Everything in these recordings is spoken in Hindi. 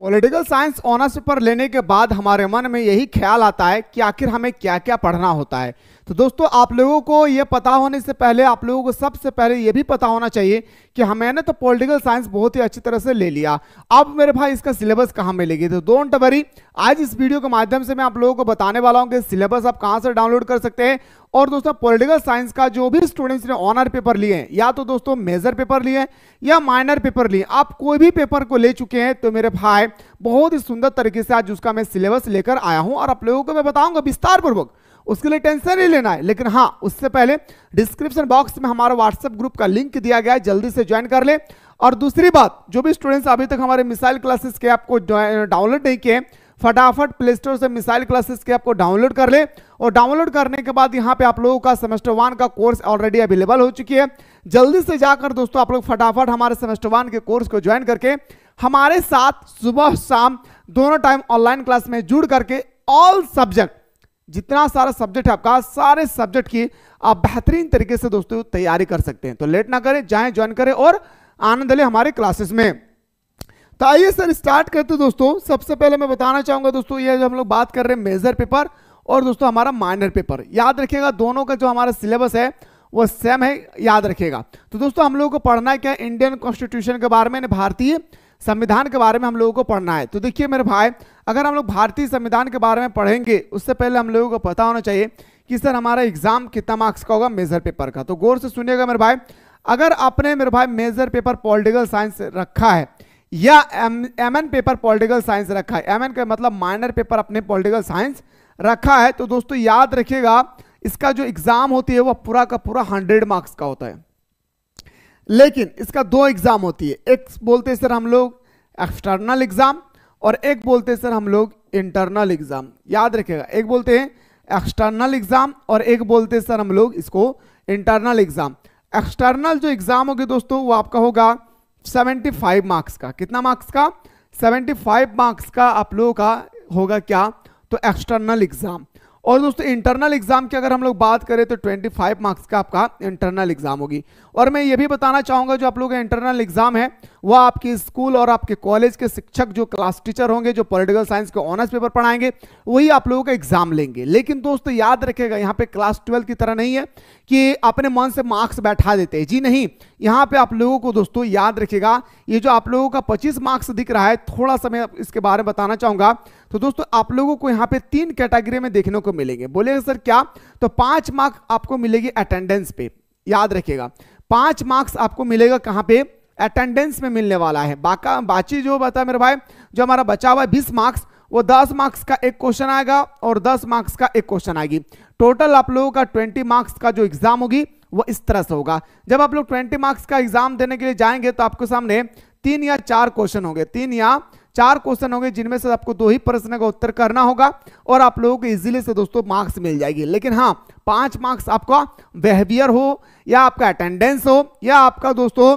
पॉलिटिकल साइंस ऑनर्स पेपर लेने के बाद हमारे मन में यही ख्याल आता है कि आखिर हमें क्या क्या पढ़ना होता है। तो दोस्तों, आप लोगों को ये पता होने से पहले आप लोगों को सबसे पहले ये भी पता होना चाहिए कि मैंने तो पॉलिटिकल साइंस बहुत ही अच्छी तरह से ले लिया, अब मेरे भाई इसका सिलेबस कहाँ मिलेगी। तो डोंट वरी, आज इस वीडियो के माध्यम से मैं आप लोगों को बताने वाला हूँ कि सिलेबस आप कहाँ से डाउनलोड कर सकते हैं। और दोस्तों, पॉलिटिकल साइंस का जो भी स्टूडेंट्स ने ऑनर पेपर लिए हैं, या तो दोस्तों मेजर पेपर लिए हैं या माइनर पेपर लिए, आप कोई भी पेपर को ले चुके हैं, तो मेरे भाई बहुत ही सुंदर तरीके से आज उसका मैं सिलेबस लेकर आया हूं और आप लोगों को मैं बताऊंगा विस्तार पूर्वक। उसके लिए टेंशन नहीं लेना है, लेकिन हाँ, उससे पहले डिस्क्रिप्शन बॉक्स में हमारा व्हाट्सएप ग्रुप का लिंक दिया गया है, जल्दी से ज्वाइन कर ले। और दूसरी बात, जो भी स्टूडेंट्स अभी तक हमारे मिसाइल क्लासेस के ऐप को डाउनलोड नहीं किए, फटाफट प्ले स्टोर से मिसाइल क्लासेस के ऐप को डाउनलोड कर ले। और डाउनलोड करने के बाद यहाँ पे आप लोगों का सेमेस्टर 1 का कोर्स ऑलरेडी अवेलेबल हो चुकी है। जल्दी से जाकर दोस्तों आप लोग फटाफट हमारे सेमेस्टर 1 के कोर्स को ज्वाइन करके हमारे साथ सुबह शाम दोनों टाइम ऑनलाइन क्लास में जुड़ करके ऑल सब्जेक्ट, जितना सारा सब्जेक्ट है आपका, सारे सब्जेक्ट की आप बेहतरीन तरीके से दोस्तों तैयारी कर सकते हैं। तो लेट ना करें, जाएं, ज्वाइन करें और आनंद लें हमारे क्लासेस में। तो आइए सर स्टार्ट करते हैं। दोस्तों, सबसे पहले मैं बताना चाहूंगा दोस्तों, ये जो हम लोग बात कर रहे हैं मेजर पेपर और दोस्तों हमारा माइनर पेपर, याद रखिएगा दोनों का जो हमारा सिलेबस है वो सेम है, याद रखिएगा। तो दोस्तों हम लोगों को पढ़ना है क्या, इंडियन कॉन्स्टिट्यूशन के बारे में, भारतीय संविधान के बारे में हम लोगों को पढ़ना है। तो देखिए मेरे भाई, अगर हम लोग भारतीय संविधान के बारे में पढ़ेंगे, उससे पहले हम लोगों को पता होना चाहिए कि सर हमारा एग्जाम कितना मार्क्स का होगा मेजर पेपर का। तो गौर से सुनिएगा मेरे भाई, अगर आपने मेरे भाई मेजर पेपर पॉलिटिकल साइंस रखा है या एमएन पेपर पॉलिटिकल साइंस रखा है, एमएन का मतलब माइनर पेपर अपने पॉलिटिकल साइंस रखा है, तो दोस्तों याद रखिएगा इसका जो एग्जाम होती है वो पूरा का पूरा 100 मार्क्स का होता है। लेकिन इसका दो एग्जाम होती है, एक बोलते हैं सर हम लोग एक्सटर्नल एग्जाम और एक बोलते हैं सर हम लोग इंटरनल एग्जाम। याद रखिएगा, एक बोलते हैं एक्सटर्नल एग्जाम और एक बोलते हैं सर हम लोग इसको इंटरनल एग्जाम। एक्सटर्नल जो एग्जाम होगी दोस्तों वो आपका होगा 75 मार्क्स का। कितना मार्क्स का? 75 मार्क्स का आप लोगों का होगा क्या, तो एक्सटर्नल एग्जाम। और दोस्तों इंटरनल एग्जाम की अगर हम लोग बात करें तो 25 मार्क्स का आपका इंटरनल एग्जाम होगी। और मैं ये भी बताना चाहूंगा, जो आप लोगों का इंटरनल एग्जाम है वो आपके स्कूल और आपके कॉलेज के शिक्षक जो क्लास टीचर होंगे, जो पॉलिटिकल साइंस के ऑनर्स पेपर पढ़ाएंगे, वही आप लोगों का एग्जाम लेंगे। लेकिन दोस्तों याद रखेगा, यहाँ पे क्लास 12 की तरह नहीं है कि अपने मन से मार्क्स बैठा देते हैं, जी नहीं। यहाँ पे आप लोगों को दोस्तों याद रखेगा, ये जो आप लोगों का 25 मार्क्स दिख रहा है, थोड़ा सा मैं इसके बारे में बताना चाहूंगा। तो दोस्तों आप लोगों को यहाँ पे 3 कैटेगरी में देखने को मिलेंगे। बोलेगा सर क्या, तो 5 मार्क्स आपको मिलेगी अटेंडेंस पे। याद रखिएगा 5 मार्क्स आपको मिलेगा कहाँ पे, अटेंडेंस में मिलने वाला है। बाकी जो बता मेरे भाई, जो हमारा बचा हुआ है 20 मार्क्स, वो 10 मार्क्स का एक क्वेश्चन आएगा और 10 मार्क्स का एक क्वेश्चन आएगी। टोटल आप लोगों का 20 मार्क्स का जो एग्जाम होगी वो इस तरह से होगा। जब आप लोग 20 मार्क्स का एग्जाम देने के लिए जाएंगे तो आपके सामने 3 या 4 क्वेश्चन होंगे, 3 या 4 क्वेश्चन होंगे, जिनमें से आपको 2 ही प्रश्न का उत्तर करना होगा और आप लोगों को इजीली से दोस्तों मार्क्स मिल जाएगी। लेकिन हाँ, 5 मार्क्स आपका बिहेवियर हो या आपका अटेंडेंस हो या आपका दोस्तों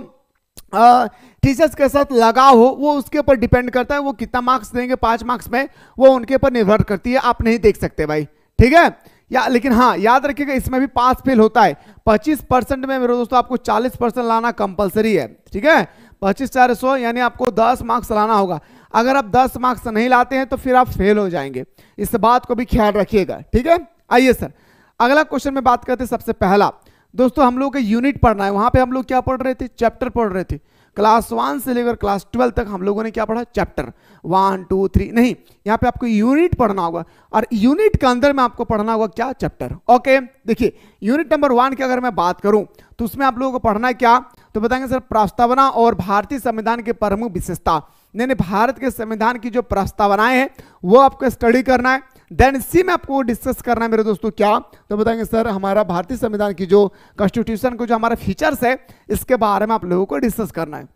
टीचर्स के साथ लगाव हो, वो उसके ऊपर डिपेंड करता है। वो कितना मार्क्स देंगे 5 मार्क्स में, वो उनके ऊपर निर्भर करती है, आप नहीं देख सकते भाई, ठीक है या। लेकिन हाँ याद रखिएगा, इसमें भी पास फेल होता है। 25% में मेरे दोस्तों आपको 40% लाना कंपलसरी है, ठीक है। 25 4 100 यानी आपको 10 मार्क्स लाना होगा। अगर आप 10 मार्क्स नहीं लाते हैं तो फिर आप फेल हो जाएंगे, इस बात को भी ख्याल रखिएगा, ठीक है। आइए सर अगला क्वेश्चन में बात करते हैं। सबसे पहला दोस्तों हम लोग को यूनिट पढ़ना है। वहां पे हम लोग क्या पढ़ रहे थे, चैप्टर पढ़ रहे थे। क्लास 1 से लेकर क्लास 12 तक हम लोगों ने क्या पढ़ा, चैप्टर 1 2 3 नहीं, यहाँ पे आपको यूनिट पढ़ना होगा और यूनिट के अंदर में आपको पढ़ना होगा क्या, चैप्टर। ओके, देखिए यूनिट नंबर 1 की अगर मैं बात करूं तो उसमें आप लोगों को पढ़ना है क्या, तो बताएंगे सर प्रस्तावना और भारतीय संविधान की प्रमुख विशेषता। नहीं, भारत के संविधान की जो प्रस्तावनाएं हैं वो आपको स्टडी करना है। देन इसी में आपको डिस्कस करना है मेरे दोस्तों क्या, तो बताएंगे सर हमारा भारतीय संविधान की जो कॉन्स्टिट्यूशन को जो हमारा फीचर्स है, इसके बारे में आप लोगों को डिस्कस करना है।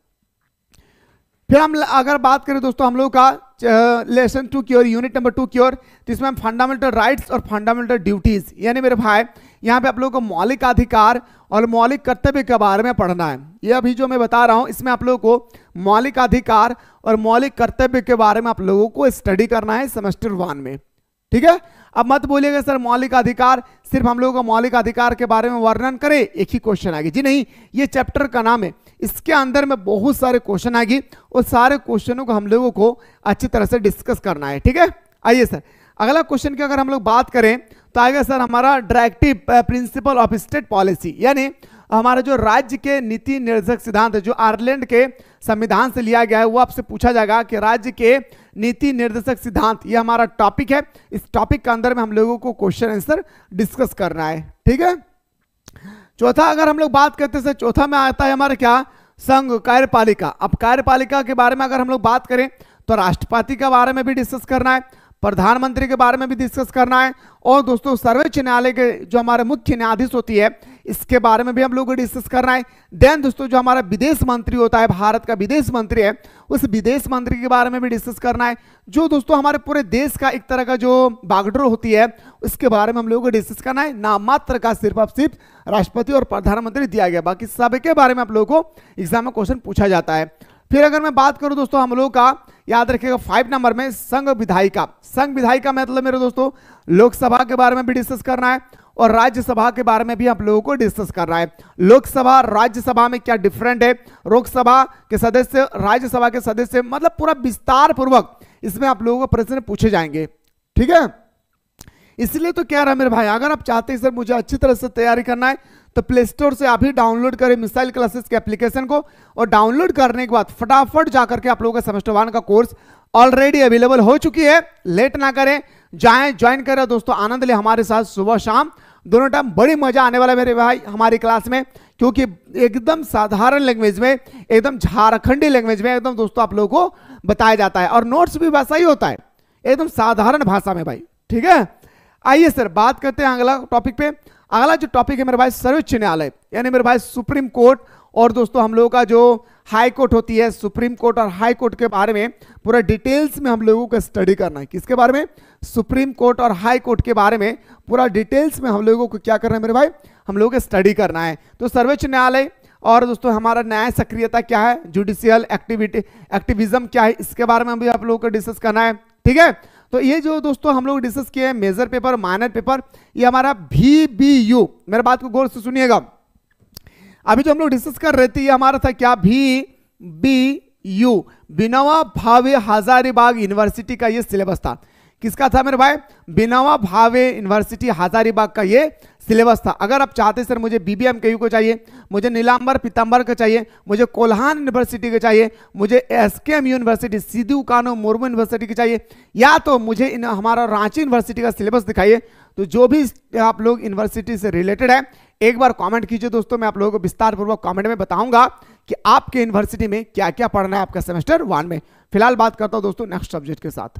फिर हम अगर बात करें दोस्तों हम लोग का लेसन 2 की ओर, यूनिट नंबर 2 की ओर, तो इसमें हम फंडामेंटल राइट्स और फंडामेंटल ड्यूटीज, यानी मेरे भाई यहाँ पे आप लोगों को मौलिक अधिकार और मौलिक कर्तव्य के बारे में पढ़ना है। ये अभी जो मैं बता रहा हूँ इसमें आप लोगों को मौलिक अधिकार और मौलिक कर्तव्य के बारे में आप लोगों को स्टडी करना है सेमेस्टर 1 में, ठीक है। अब मत बोलिएगा सर मौलिक अधिकार, सिर्फ हम लोगों को मौलिक अधिकार के बारे में वर्णन करें, एक ही क्वेश्चन आएगी। जी नहीं, ये चैप्टर का नाम है, इसके अंदर में बहुत सारे क्वेश्चन आएगी और सारे क्वेश्चनों को हम लोगों को अच्छी तरह से डिस्कस करना है। ठीक है, आइए सर अगला क्वेश्चन की अगर हम लोग बात करें तो आएगा सर हमारा directive principle of state policy, यानी हमारा जो राज्य के नीति निर्देशक सिद्धांत है जो आयरलैंड के संविधान से लिया गया है, वो आपसे पूछा जाएगा कि राज्य के नीति निर्देशक सिद्धांत, ये हमारा टॉपिक है। इस टॉपिक के अंदर में हम लोगों को क्वेश्चन आंसर डिस्कस करना है। ठीक है, चौथा अगर हम लोग बात करते हैं, चौथा में आता है हमारा क्या, संघ कार्यपालिका। अब कार्यपालिका के बारे में अगर हम लोग बात करें तो राष्ट्रपति के बारे में भी डिस्कस करना है, प्रधानमंत्री के बारे में भी डिस्कस करना है, और दोस्तों सर्वोच्च न्यायालय के जो हमारे मुख्य न्यायाधीश होती है इसके बारे में भी हम लोग को डिस्कस करना है। देन दोस्तों जो हमारा विदेश मंत्री होता है, भारत का विदेश मंत्री है, उस विदेश मंत्री के बारे में भी डिस्कस करना है। जो दोस्तों हमारे पूरे देश का एक तरह का जो बागडोर होती है उसके बारे में हम लोगों को डिस्कस करना है। नाम मात्र का सिर्फ और सिर्फ राष्ट्रपति और प्रधानमंत्री दिया गया, बाकी सबके बारे में आप लोगों को एग्जाम में क्वेश्चन पूछा जाता है। फिर अगर मैं बात करूं दोस्तों हम लोगों का, याद रखिएगा 5 नंबर में संघ विधायिका। संघ विधायिका मतलब मेरे दोस्तों लोकसभा के बारे में भी डिस्कस करना है और राज्यसभा के बारे में भी आप लोगों को डिस्कस करना है। लोकसभा राज्यसभा में क्या डिफरेंट है, लोकसभा के सदस्य राज्यसभा के सदस्य, मतलब पूरा विस्तार पूर्वक इसमें आप लोगों को प्रश्न पूछे जाएंगे। ठीक है, इसलिए तो कह रहा है मेरे भाई, अगर आप चाहते हैं सर मुझे अच्छी तरह से तैयारी करना है तो प्ले स्टोर से आप ही डाउनलोड करें मिसाइल क्लासेस के एप्लीकेशन को, और डाउनलोड करने के बाद फटाफट जाकर के आप लोगों का सेमेस्टर 1 का कोर्स ऑलरेडी अवेलेबल हो चुकी है। लेट ना करें, जाएं ज्वाइन करें दोस्तों, आनंद ले हमारे साथ सुबह शाम दोनों टाइम। बड़ी मजा आने वाला है मेरे भाई हमारी क्लास में, क्योंकि एकदम साधारण लैंग्वेज में, एकदम झारखंडी लैंग्वेज में एकदम दोस्तों आप लोगों को बताया जाता है, और नोट्स भी वैसा ही होता है एकदम साधारण भाषा में भाई। ठीक है, आइए सर बात करते हैं अगला टॉपिक पे। अगला जो टॉपिक है मेरे भाई सर्वोच्च न्यायालय, यानी मेरे भाई सुप्रीम कोर्ट, और दोस्तों हम लोगों का जो हाई कोर्ट होती है, सुप्रीम कोर्ट और हाई कोर्ट के बारे में पूरा डिटेल्स में हम लोगों को स्टडी करना है। किसके बारे में, सुप्रीम कोर्ट और हाई कोर्ट के बारे में पूरा डिटेल्स में हम लोगों को क्या करना है मेरे भाई, हम लोगों को स्टडी करना है। तो सर्वोच्च न्यायालय और दोस्तों हमारा न्याय सक्रियता क्या है, जुडिशियल एक्टिविज्म क्या है, इसके बारे में भी आप लोगों को डिस्कस करना है। ठीक है, तो ये जो दोस्तों हम लोग डिस्कस किए हैं मेजर पेपर माइनर पेपर, ये हमारा VBU, मेरे बात को गौर से सुनिएगा। अभी जो हम लोग डिस्कस कर रहे थे ये हमारा था क्या, VBU, विनोबा भावे हजारीबाग यूनिवर्सिटी का ये सिलेबस था। किसका था मेरे भाई, विनोबा भावे यूनिवर्सिटी हजारीबाग का ये सिलेबस था। अगर आप चाहते सर मुझे BBMKU को चाहिए, मुझे नीलांबर पीतांबर का चाहिए, मुझे कोल्हान यूनिवर्सिटी का चाहिए, मुझे SKM university Sidhu Kanhu Murmu university की चाहिए, या तो मुझे हमारा रांची यूनिवर्सिटी का सिलेबस दिखाइए, तो जो भी आप लोग यूनिवर्सिटी से रिलेटेड है एक बार कमेंट कीजिए दोस्तों, मैं आप लोगों को विस्तार पूर्वक कमेंट में बताऊंगा कि आपके यूनिवर्सिटी में क्या क्या पढ़ना है आपका सेमेस्टर 1 में। फिलहाल बात करता हूं दोस्तों नेक्स्ट सब्जेक्ट के साथ।